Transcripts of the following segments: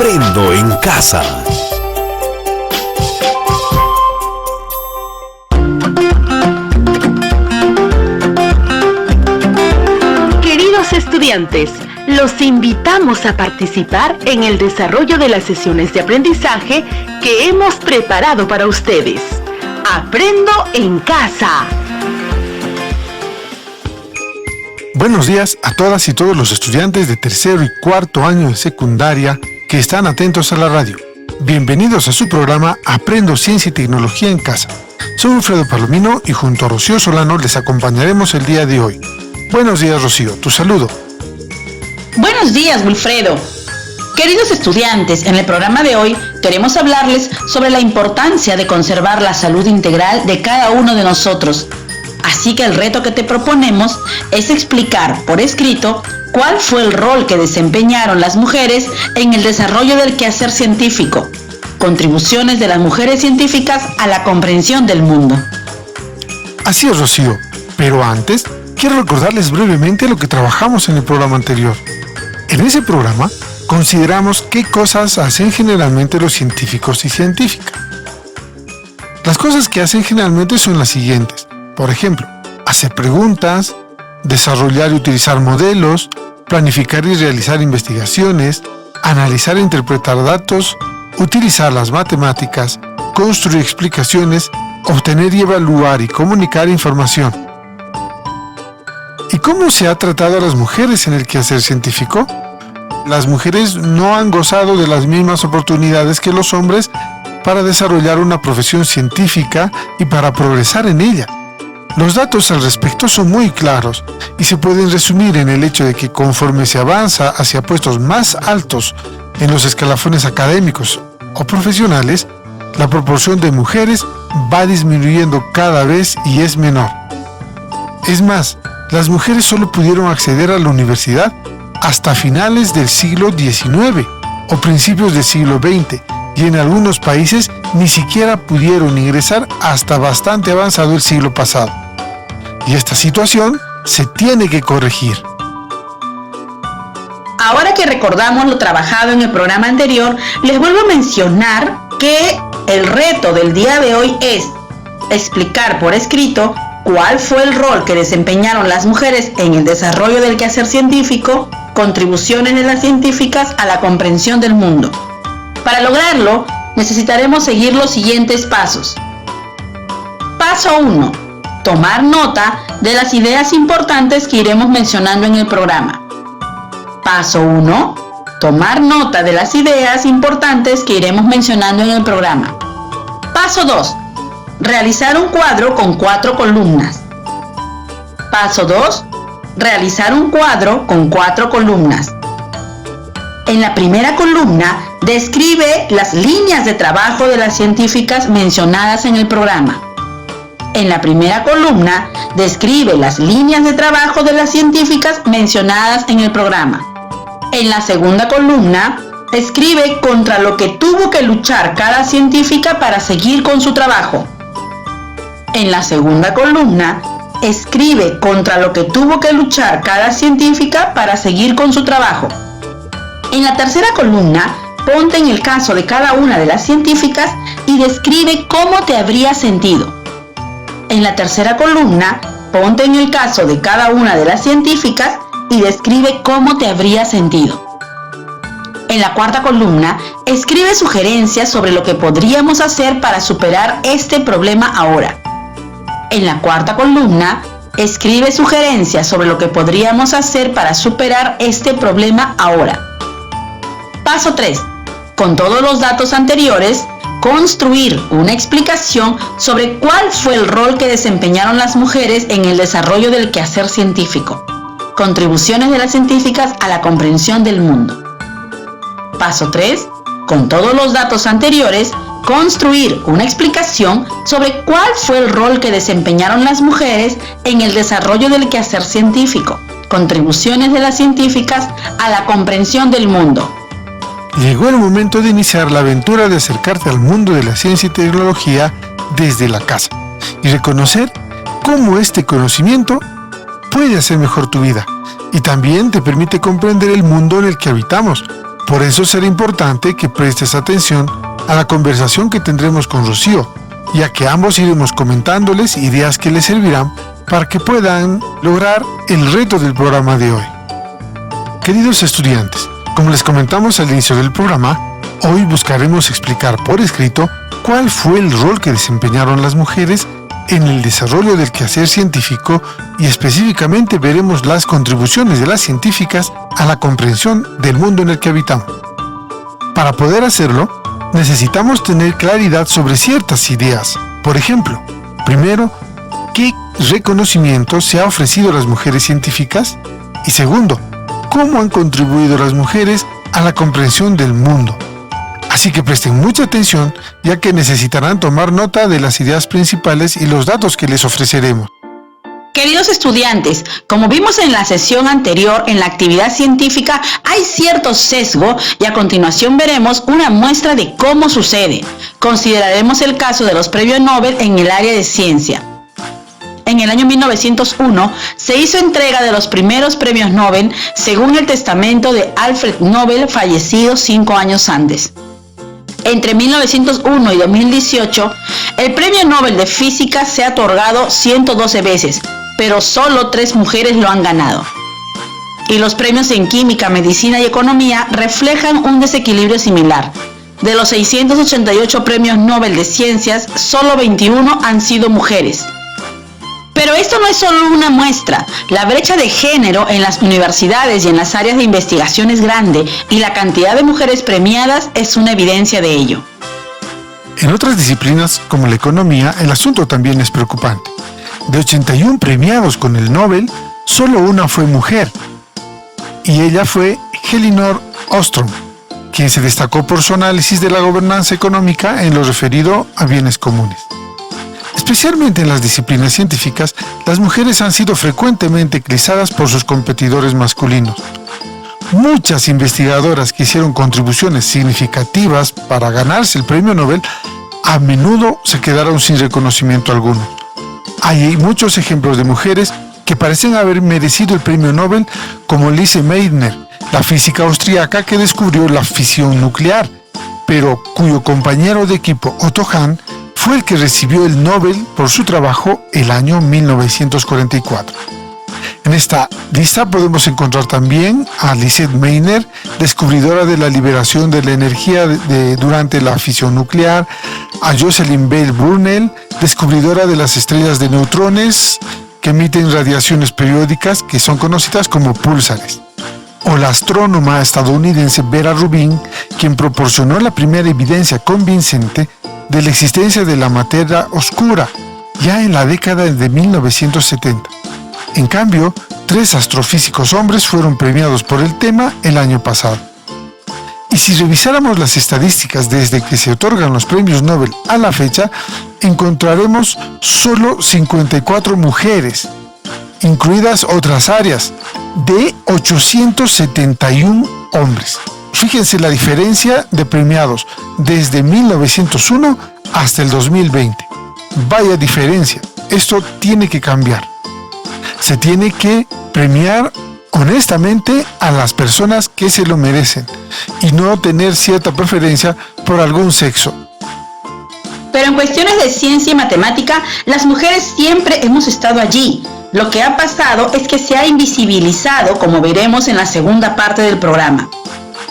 Aprendo en casa. Queridos estudiantes, los invitamos a participar en el desarrollo de las sesiones de aprendizaje que hemos preparado para ustedes. Aprendo en casa. Buenos días a todas y todos los estudiantes de tercero y cuarto año de secundaria que están atentos a la radio. Bienvenidos a su programa Aprendo Ciencia y Tecnología en Casa. Soy Wilfredo Palomino y junto a Rocío Solano les acompañaremos el día de hoy. Buenos días, Rocío, tu saludo. Buenos días, Wilfredo. Queridos estudiantes, en el programa de hoy queremos hablarles sobre la importancia de conservar la salud integral de cada uno de nosotros. Así que el reto que te proponemos es explicar por escrito cuál fue el rol que desempeñaron las mujeres en el desarrollo del quehacer científico, contribuciones de las mujeres científicas a la comprensión del mundo. Así es, Rocío, pero antes quiero recordarles brevemente lo que trabajamos en el programa anterior. En ese programa consideramos qué cosas hacen generalmente los científicos y científicas. Las cosas que hacen generalmente son las siguientes. Por ejemplo, hacer preguntas, desarrollar y utilizar modelos, planificar y realizar investigaciones, analizar e interpretar datos, utilizar las matemáticas, construir explicaciones, obtener y evaluar y comunicar información. ¿Y cómo se ha tratado a las mujeres en el quehacer científico? Las mujeres no han gozado de las mismas oportunidades que los hombres para desarrollar una profesión científica y para progresar en ella. Los datos al respecto son muy claros y se pueden resumir en el hecho de que conforme se avanza hacia puestos más altos en los escalafones académicos o profesionales, la proporción de mujeres va disminuyendo cada vez y es menor. Es más, las mujeres solo pudieron acceder a la universidad hasta finales del siglo XIX o principios del siglo XX y en algunos países ni siquiera pudieron ingresar hasta bastante avanzado el siglo pasado. Y esta situación se tiene que corregir. Ahora que recordamos lo trabajado en el programa anterior, les vuelvo a mencionar que el reto del día de hoy es explicar por escrito cuál fue el rol que desempeñaron las mujeres en el desarrollo del quehacer científico, contribuciones de las científicas a la comprensión del mundo. Para lograrlo, necesitaremos seguir los siguientes pasos. Paso 1. Tomar nota de las ideas importantes que iremos mencionando en el programa. Paso 1. Tomar nota de las ideas importantes que iremos mencionando en el programa. Paso 2. Realizar un cuadro con 4 columnas. Paso 2. Realizar un cuadro con 4 columnas. En la primera columna, describe las líneas de trabajo de las científicas mencionadas en el programa. En la primera columna, describe las líneas de trabajo de las científicas mencionadas en el programa. En la segunda columna, escribe contra lo que tuvo que luchar cada científica para seguir con su trabajo. En la segunda columna, escribe contra lo que tuvo que luchar cada científica para seguir con su trabajo. En la tercera columna, ponte en el caso de cada una de las científicas y describe cómo te habría sentido. En la tercera columna, ponte en el caso de cada una de las científicas y describe cómo te habría sentido. En la cuarta columna, escribe sugerencias sobre lo que podríamos hacer para superar este problema ahora. En la cuarta columna, escribe sugerencias sobre lo que podríamos hacer para superar este problema ahora. Paso 3. Con todos los datos anteriores, construir una explicación sobre cuál fue el rol que desempeñaron las mujeres en el desarrollo del quehacer científico, contribuciones de las científicas a la comprensión del mundo. Paso 3. Con todos los datos anteriores, construir una explicación sobre cuál fue el rol que desempeñaron las mujeres en el desarrollo del quehacer científico, contribuciones de las científicas a la comprensión del mundo. Llegó el momento de iniciar la aventura de acercarte al mundo de la ciencia y tecnología desde la casa y reconocer cómo este conocimiento puede hacer mejor tu vida y también te permite comprender el mundo en el que habitamos, Por eso será importante que prestes atención a la conversación que tendremos con Rocío, ya que ambos iremos comentándoles ideas que les servirán para que puedan lograr el reto del programa de hoy. Queridos estudiantes, como les comentamos al inicio del programa, hoy buscaremos explicar por escrito cuál fue el rol que desempeñaron las mujeres en el desarrollo del quehacer científico y específicamente veremos las contribuciones de las científicas a la comprensión del mundo en el que habitamos. Para poder hacerlo, necesitamos tener claridad sobre ciertas ideas. Por ejemplo, primero, ¿qué reconocimiento se ha ofrecido a las mujeres científicas? Y segundo, ¿cómo han contribuido las mujeres a la comprensión del mundo? Así que presten mucha atención, ya que necesitarán tomar nota de las ideas principales y los datos que les ofreceremos. Queridos estudiantes, como vimos en la sesión anterior, en la actividad científica hay cierto sesgo y a continuación veremos una muestra de cómo sucede. Consideraremos el caso de los premios Nobel en el área de ciencia. En el año 1901 se hizo entrega de los primeros premios Nobel según el testamento de Alfred Nobel, fallecido 5 años antes. Entre 1901 y 2018, el Premio Nobel de Física se ha otorgado 112 veces, pero solo 3 mujeres lo han ganado. Y los premios en Química, Medicina y Economía reflejan un desequilibrio similar. De los 688 premios Nobel de Ciencias, solo 21 han sido mujeres. Pero esto no es solo una muestra. La brecha de género en las universidades y en las áreas de investigación es grande y la cantidad de mujeres premiadas es una evidencia de ello. En otras disciplinas, como la economía, el asunto también es preocupante. De 81 premiados con el Nobel, solo una fue mujer, y ella fue Elinor Ostrom, quien se destacó por su análisis de la gobernanza económica en lo referido a bienes comunes. Especialmente en las disciplinas científicas, las mujeres han sido frecuentemente eclipsadas por sus competidores masculinos. Muchas investigadoras que hicieron contribuciones significativas para ganarse el premio Nobel a menudo se quedaron sin reconocimiento alguno. Hay muchos ejemplos de mujeres que parecen haber merecido el premio Nobel, como Lise Meitner, la física austríaca que descubrió la fisión nuclear, pero cuyo compañero de equipo Otto Hahn fue el que recibió el Nobel por su trabajo el año 1944. En esta lista podemos encontrar también a Lisette Meitner, descubridora de la liberación de la energía durante la fisión nuclear, a Jocelyn Bell Burnell, descubridora de las estrellas de neutrones que emiten radiaciones periódicas que son conocidas como púlsares, o la astrónoma estadounidense Vera Rubin, quien proporcionó la primera evidencia convincente de la existencia de la materia oscura, ya en la década de 1970. En cambio, 3 astrofísicos hombres fueron premiados por el tema el año pasado. Y si revisáramos las estadísticas desde que se otorgan los premios Nobel a la fecha, encontraremos solo 54 mujeres, incluidas otras áreas, de 871 hombres. Fíjense la diferencia de premiados desde 1901 hasta el 2020. Vaya diferencia. Esto tiene que cambiar. Se tiene que premiar honestamente a las personas que se lo merecen y no tener cierta preferencia por algún sexo. Pero en cuestiones de ciencia y matemática, las mujeres siempre hemos estado allí. Lo que ha pasado es que se ha invisibilizado, como veremos en la segunda parte del programa.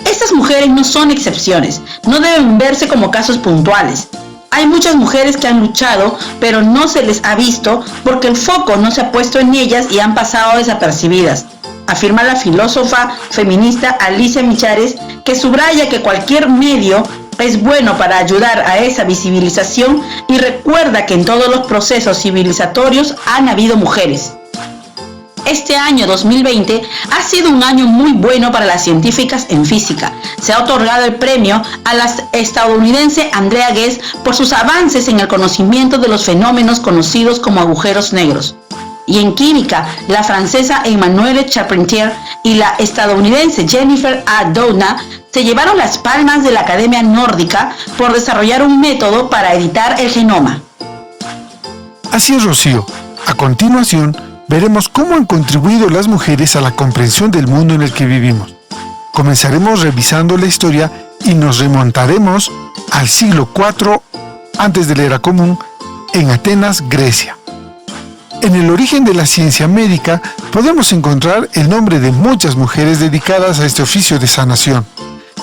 Estas mujeres no son excepciones, no deben verse como casos puntuales. Hay muchas mujeres que han luchado, pero no se les ha visto porque el foco no se ha puesto en ellas y han pasado desapercibidas, afirma la filósofa feminista Alicia Michares, que subraya que cualquier medio es bueno para ayudar a esa visibilización y recuerda que en todos los procesos civilizatorios han habido mujeres. Este año 2020 ha sido un año muy bueno para las científicas en física. Se ha otorgado el premio a la estadounidense Andrea Ghez por sus avances en el conocimiento de los fenómenos conocidos como agujeros negros. Y en química, la francesa Emmanuelle Charpentier y la estadounidense Jennifer A. Doudna se llevaron las palmas de la Academia Nórdica por desarrollar un método para editar el genoma. Así es, Rocío. A continuación, veremos cómo han contribuido las mujeres a la comprensión del mundo en el que vivimos. Comenzaremos revisando la historia y nos remontaremos al siglo IV antes de la era común en Atenas, Grecia. En el origen de la ciencia médica podemos encontrar el nombre de muchas mujeres dedicadas a este oficio de sanación.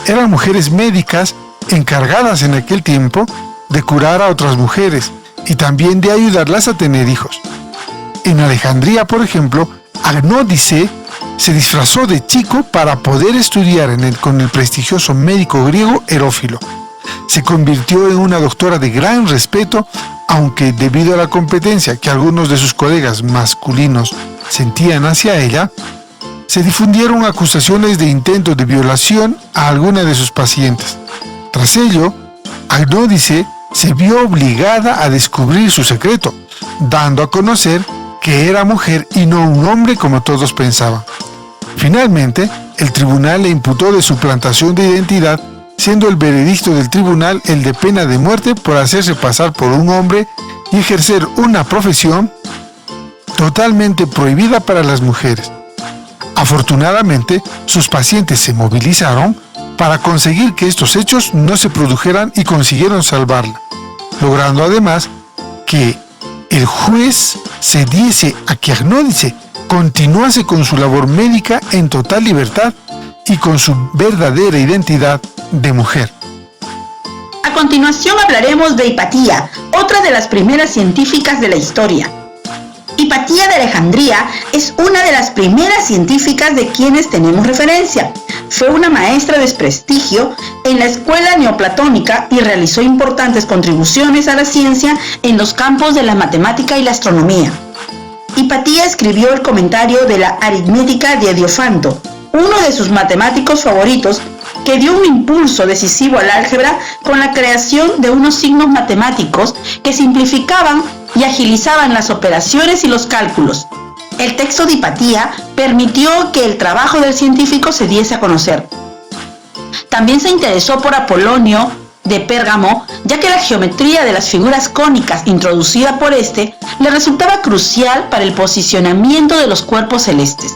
Eran mujeres médicas encargadas en aquel tiempo de curar a otras mujeres y también de ayudarlas a tener hijos. En Alejandría, por ejemplo, Agnódice se disfrazó de chico para poder estudiar con el prestigioso médico griego Herófilo. Se convirtió en una doctora de gran respeto, aunque debido a la competencia que algunos de sus colegas masculinos sentían hacia ella, se difundieron acusaciones de intento de violación a alguna de sus pacientes. Tras ello, Agnódice se vio obligada a descubrir su secreto, dando a conocer que era mujer y no un hombre como todos pensaban. Finalmente, el tribunal le imputó de suplantación de identidad, siendo el veredicto del tribunal el de pena de muerte por hacerse pasar por un hombre y ejercer una profesión totalmente prohibida para las mujeres. Afortunadamente, sus pacientes se movilizaron para conseguir que estos hechos no se produjeran y consiguieron salvarla, logrando además que el juez cediese a que Agnódice continuase con su labor médica en total libertad y con su verdadera identidad de mujer. A continuación hablaremos de Hipatía, otra de las primeras científicas de la historia. Hipatía de Alejandría es una de las primeras científicas de quienes tenemos referencia. Fue una maestra de prestigio en la escuela neoplatónica y realizó importantes contribuciones a la ciencia en los campos de la matemática y la astronomía. Hipatía escribió el comentario de la aritmética de Diofanto, uno de sus matemáticos favoritos, que dio un impulso decisivo al álgebra con la creación de unos signos matemáticos que simplificaban y agilizaban las operaciones y los cálculos. El texto de Hipatía permitió que el trabajo del científico se diese a conocer. También se interesó por Apolonio de Pérgamo, ya que la geometría de las figuras cónicas introducida por este le resultaba crucial para el posicionamiento de los cuerpos celestes.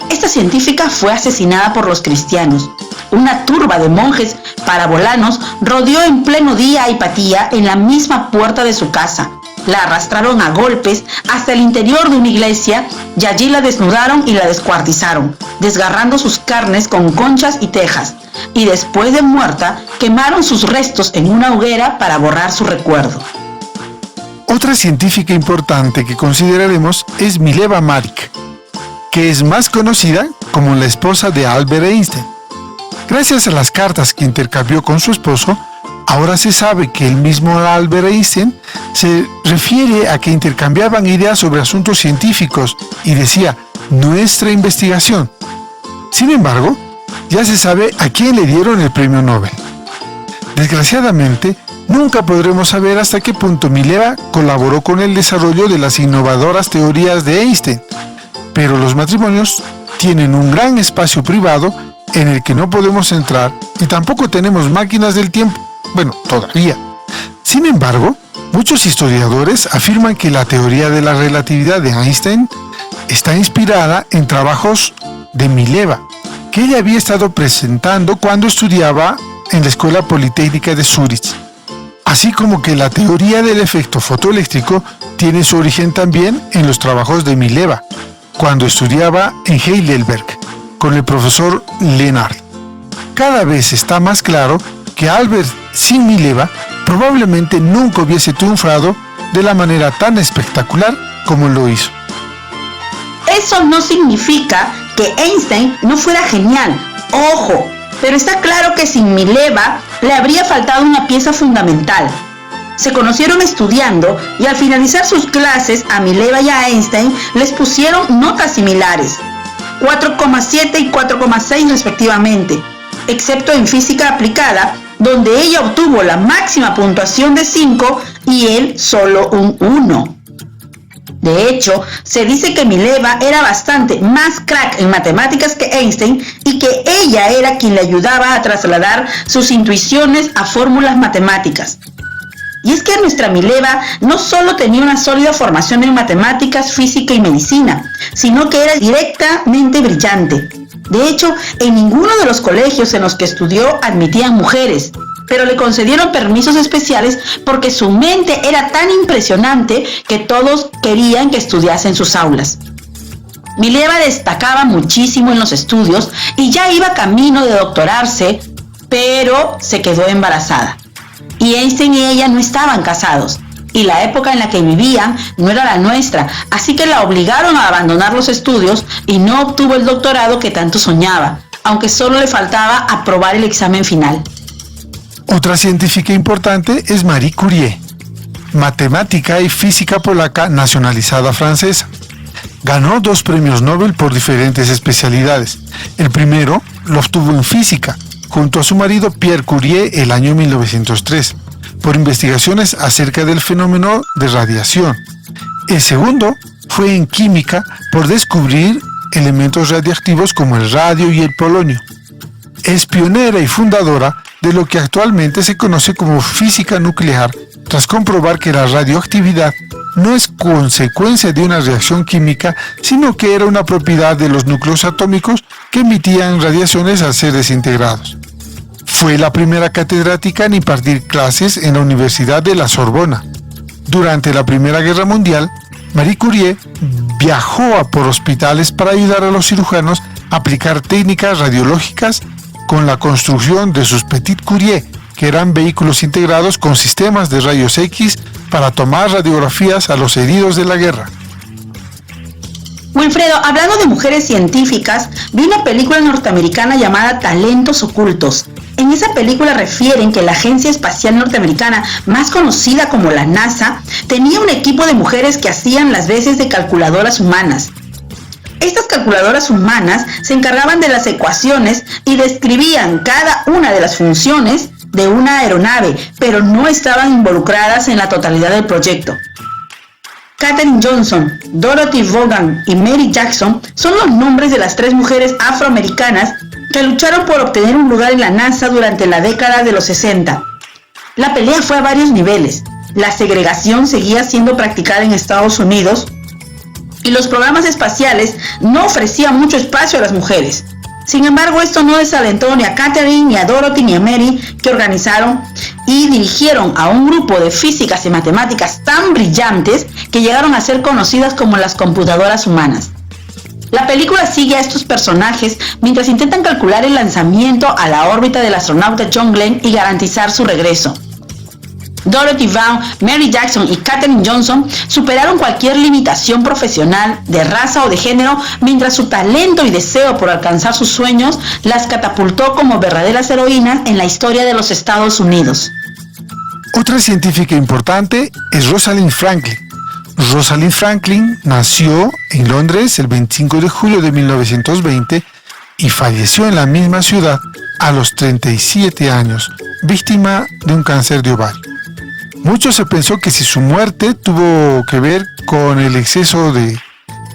Esta científica fue asesinada por los cristianos. Una turba de monjes parabolanos rodeó en pleno día a Hipatía en la misma puerta de su casa. La arrastraron a golpes hasta el interior de una iglesia y allí la desnudaron y la descuartizaron, desgarrando sus carnes con conchas y tejas, y después de muerta quemaron sus restos en una hoguera para borrar su recuerdo. Otra científica importante que consideraremos es Mileva Marić, que es más conocida como la esposa de Albert Einstein. Gracias a las cartas que intercambió con su esposo, ahora se sabe que el mismo Albert Einstein se refiere a que intercambiaban ideas sobre asuntos científicos y decía nuestra investigación. Sin embargo, ya se sabe a quién le dieron el premio Nobel. Desgraciadamente, nunca podremos saber hasta qué punto Mileva colaboró con el desarrollo de las innovadoras teorías de Einstein, pero los matrimonios tienen un gran espacio privado en el que no podemos entrar y tampoco tenemos máquinas del tiempo. Bueno, todavía. Sin embargo, muchos historiadores afirman que la teoría de la relatividad de Einstein está inspirada en trabajos de Mileva, que ella había estado presentando cuando estudiaba en la Escuela Politécnica de Zúrich. Así como que la teoría del efecto fotoeléctrico tiene su origen también en los trabajos de Mileva, cuando estudiaba en Heidelberg con el profesor Lennard. Cada vez está más claro que Albert sin Mileva probablemente nunca hubiese triunfado de la manera tan espectacular como lo hizo. Eso no significa que Einstein no fuera genial, ojo, pero está claro que sin Mileva le habría faltado una pieza fundamental. Se conocieron estudiando y al finalizar sus clases a Mileva y a Einstein les pusieron notas similares, 4,7 y 4,6 respectivamente, excepto en física aplicada, donde ella obtuvo la máxima puntuación de 5 y él solo un 1. De hecho, se dice que Mileva era bastante más crack en matemáticas que Einstein y que ella era quien le ayudaba a trasladar sus intuiciones a fórmulas matemáticas. Y es que nuestra Mileva no solo tenía una sólida formación en matemáticas, física y medicina, sino que era directamente brillante. De hecho, en ninguno de los colegios en los que estudió admitían mujeres, pero le concedieron permisos especiales porque su mente era tan impresionante que todos querían que estudiase en sus aulas. Mileva destacaba muchísimo en los estudios y ya iba camino de doctorarse, pero se quedó embarazada. Y Einstein y ella no estaban casados, y la época en la que vivían no era la nuestra, así que la obligaron a abandonar los estudios y no obtuvo el doctorado que tanto soñaba, aunque solo le faltaba aprobar el examen final. Otra científica importante es Marie Curie, matemática y física polaca nacionalizada francesa. Ganó 2 premios Nobel por diferentes especialidades. El primero lo obtuvo en física, junto a su marido Pierre Curie el año 1903, por investigaciones acerca del fenómeno de radiación. El segundo fue en química por descubrir elementos radiactivos como el radio y el polonio. Es pionera y fundadora de lo que actualmente se conoce como física nuclear, tras comprobar que la radioactividad no es consecuencia de una reacción química, sino que era una propiedad de los núcleos atómicos que emitían radiaciones al ser desintegrados. Fue la primera catedrática en impartir clases en la Universidad de la Sorbona. Durante la Primera Guerra Mundial, Marie Curie viajó por hospitales para ayudar a los cirujanos a aplicar técnicas radiológicas con la construcción de sus Petit Curie, que eran vehículos integrados con sistemas de rayos X para tomar radiografías a los heridos de la guerra. Wilfredo, hablando de mujeres científicas, vi una película norteamericana llamada Talentos Ocultos. En esa película refieren que la Agencia Espacial Norteamericana, más conocida como la NASA, tenía un equipo de mujeres que hacían las veces de calculadoras humanas. Estas calculadoras humanas se encargaban de las ecuaciones y describían cada una de las funciones de una aeronave, pero no estaban involucradas en la totalidad del proyecto. Katherine Johnson, Dorothy Vaughan y Mary Jackson son los nombres de las 3 mujeres afroamericanas que lucharon por obtener un lugar en la NASA durante la década de los 60. La pelea fue a varios niveles. La segregación seguía siendo practicada en Estados Unidos y los programas espaciales no ofrecían mucho espacio a las mujeres. Sin embargo, esto no desalentó ni a Katherine, ni a Dorothy, ni a Mary, que organizaron y dirigieron a un grupo de físicas y matemáticas tan brillantes que llegaron a ser conocidas como las computadoras humanas. La película sigue a estos personajes mientras intentan calcular el lanzamiento a la órbita del astronauta John Glenn y garantizar su regreso. Dorothy Vaughan, Mary Jackson y Katherine Johnson superaron cualquier limitación profesional, de raza o de género, mientras su talento y deseo por alcanzar sus sueños las catapultó como verdaderas heroínas en la historia de los Estados Unidos. Otra científica importante es Rosalind Franklin. Rosalind Franklin nació en Londres el 25 de julio de 1920 y falleció en la misma ciudad a los 37 años, víctima de un cáncer de ovario. Mucho se pensó que si su muerte tuvo que ver con el exceso de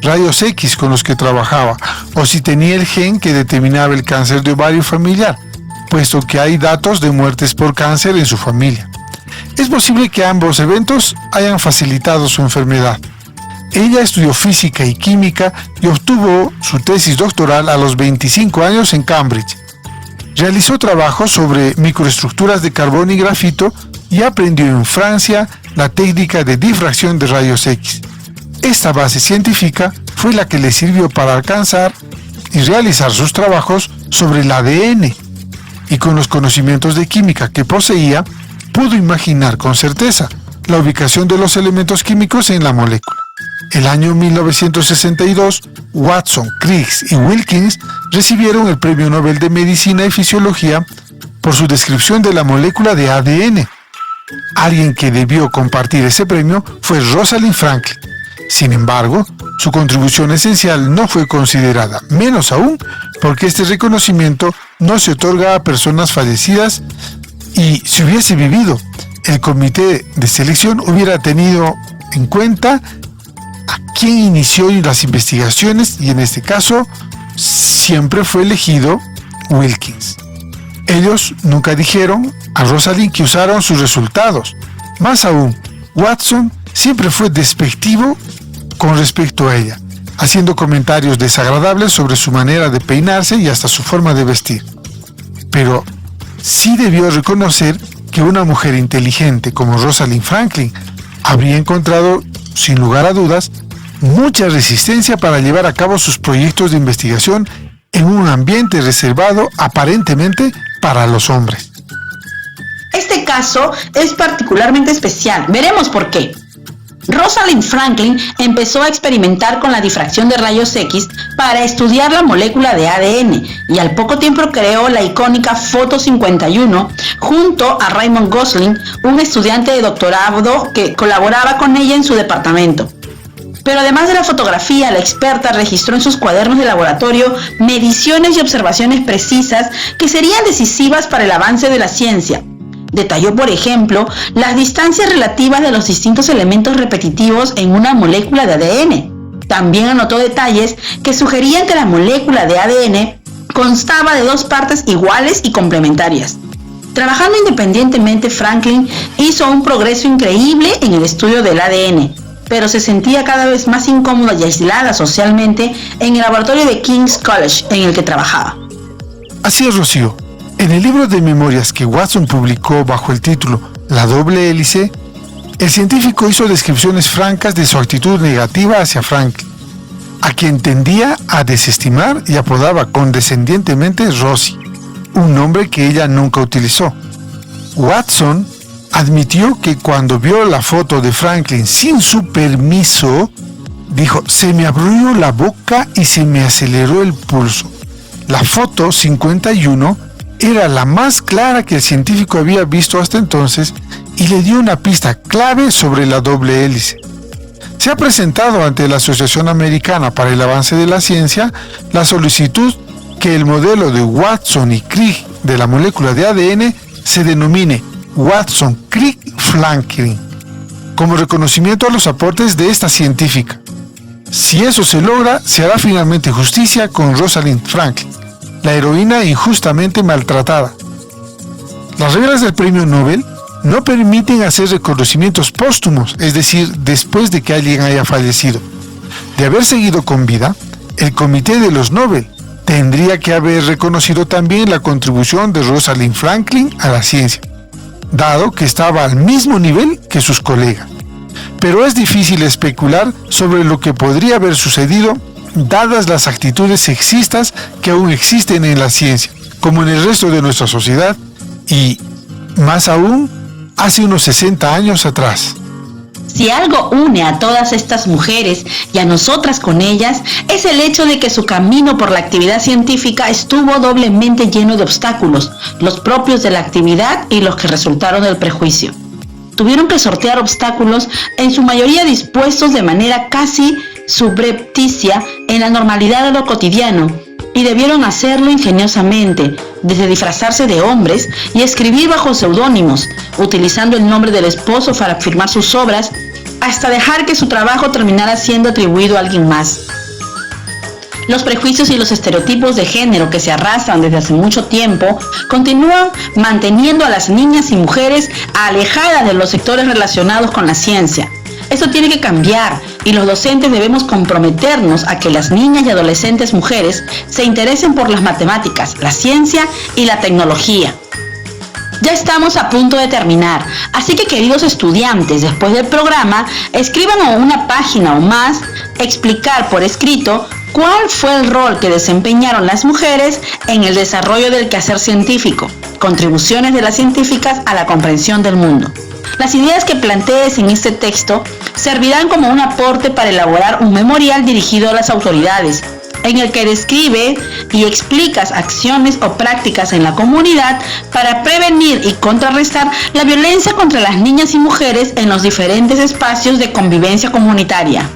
rayos X con los que trabajaba, o si tenía el gen que determinaba el cáncer de ovario familiar, puesto que hay datos de muertes por cáncer en su familia. Es posible que ambos eventos hayan facilitado su enfermedad. Ella estudió física y química y obtuvo su tesis doctoral a los 25 años en Cambridge. Realizó trabajos sobre microestructuras de carbón y grafito y aprendió en Francia la técnica de difracción de rayos X. Esta base científica fue la que le sirvió para alcanzar y realizar sus trabajos sobre el ADN, y con los conocimientos de química que poseía, pudo imaginar con certeza la ubicación de los elementos químicos en la molécula. El año 1962, Watson, Crick y Wilkins recibieron el Premio Nobel de Medicina y Fisiología por su descripción de la molécula de ADN. Alguien que debió compartir ese premio fue Rosalind Franklin. Sin embargo, su contribución esencial no fue considerada, menos aún porque este reconocimiento no se otorga a personas fallecidas, y si hubiese vivido, el comité de selección hubiera tenido en cuenta a quién inició las investigaciones, y en este caso siempre fue elegido Wilkins. Ellos nunca dijeron a Rosalind que usaron sus resultados. Más aún, Watson siempre fue despectivo con respecto a ella, haciendo comentarios desagradables sobre su manera de peinarse y hasta su forma de vestir. Pero sí debió reconocer que una mujer inteligente como Rosalind Franklin habría encontrado, sin lugar a dudas, mucha resistencia para llevar a cabo sus proyectos de investigación en un ambiente reservado aparentemente para los hombres. Este caso es particularmente especial. Veremos por qué. Rosalind Franklin empezó a experimentar con la difracción de rayos X para estudiar la molécula de ADN y al poco tiempo creó la icónica Foto 51 junto a Raymond Gosling, un estudiante de doctorado que colaboraba con ella en su departamento. Pero además de la fotografía, la experta registró en sus cuadernos de laboratorio mediciones y observaciones precisas que serían decisivas para el avance de la ciencia. Detalló, por ejemplo, las distancias relativas de los distintos elementos repetitivos en una molécula de ADN. También anotó detalles que sugerían que la molécula de ADN constaba de dos partes iguales y complementarias. Trabajando independientemente, Franklin hizo un progreso increíble en el estudio del ADN, pero se sentía cada vez más incómoda y aislada socialmente en el laboratorio de King's College en el que trabajaba. Así es, Rocío. En el libro de memorias que Watson publicó bajo el título La doble hélice, el científico hizo descripciones francas de su actitud negativa hacia Franklin, a quien tendía a desestimar y apodaba condescendientemente Rosie, un nombre que ella nunca utilizó. Watson admitió que cuando vio la foto de Franklin sin su permiso, dijo: se me abrió la boca y se me aceleró el pulso. La foto 51 era la más clara que el científico había visto hasta entonces y le dio una pista clave sobre la doble hélice. Se ha presentado ante la Asociación Americana para el Avance de la Ciencia la solicitud que el modelo de Watson y Crick de la molécula de ADN se denomine Watson-Crick-Franklin, como reconocimiento a los aportes de esta científica. Si eso se logra, se hará finalmente justicia con Rosalind Franklin, la heroína injustamente maltratada. Las reglas del premio Nobel no permiten hacer reconocimientos póstumos, es decir, después de que alguien haya fallecido. De haber seguido con vida, el Comité de los Nobel tendría que haber reconocido también la contribución de Rosalind Franklin a la ciencia, dado que estaba al mismo nivel que sus colegas. Pero es difícil especular sobre lo que podría haber sucedido dadas las actitudes sexistas que aún existen en la ciencia, como en el resto de nuestra sociedad y, más aún, hace unos 60 años atrás. Si algo une a todas estas mujeres y a nosotras con ellas, es el hecho de que su camino por la actividad científica estuvo doblemente lleno de obstáculos, los propios de la actividad y los que resultaron del prejuicio. Tuvieron que sortear obstáculos, en su mayoría dispuestos de manera casi subrepticia en la normalidad de lo cotidiano, y debieron hacerlo ingeniosamente, desde disfrazarse de hombres y escribir bajo seudónimos, utilizando el nombre del esposo para firmar sus obras, hasta dejar que su trabajo terminara siendo atribuido a alguien más. Los prejuicios y los estereotipos de género que se arrastran desde hace mucho tiempo continúan manteniendo a las niñas y mujeres alejadas de los sectores relacionados con la ciencia. Esto tiene que cambiar y los docentes debemos comprometernos a que las niñas y adolescentes mujeres se interesen por las matemáticas, la ciencia y la tecnología. Ya estamos a punto de terminar, así que queridos estudiantes, después del programa, escriban a una página o más, explicar por escrito cuál fue el rol que desempeñaron las mujeres en el desarrollo del quehacer científico, contribuciones de las científicas a la comprensión del mundo. Las ideas que plantees en este texto servirán como un aporte para elaborar un memorial dirigido a las autoridades, en el que describe y explicas acciones o prácticas en la comunidad para prevenir y contrarrestar la violencia contra las niñas y mujeres en los diferentes espacios de convivencia comunitaria.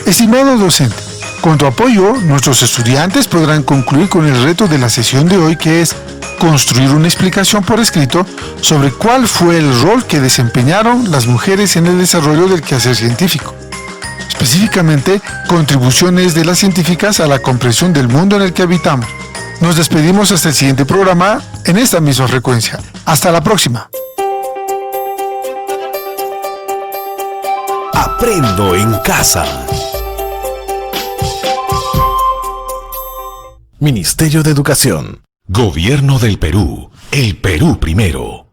Estimado docente, con tu apoyo, nuestros estudiantes podrán concluir con el reto de la sesión de hoy, que es construir una explicación por escrito sobre cuál fue el rol que desempeñaron las mujeres en el desarrollo del quehacer científico. Específicamente, contribuciones de las científicas a la comprensión del mundo en el que habitamos. Nos despedimos hasta el siguiente programa en esta misma frecuencia. Hasta la próxima. Aprendo en casa. Ministerio de Educación. Gobierno del Perú. El Perú primero.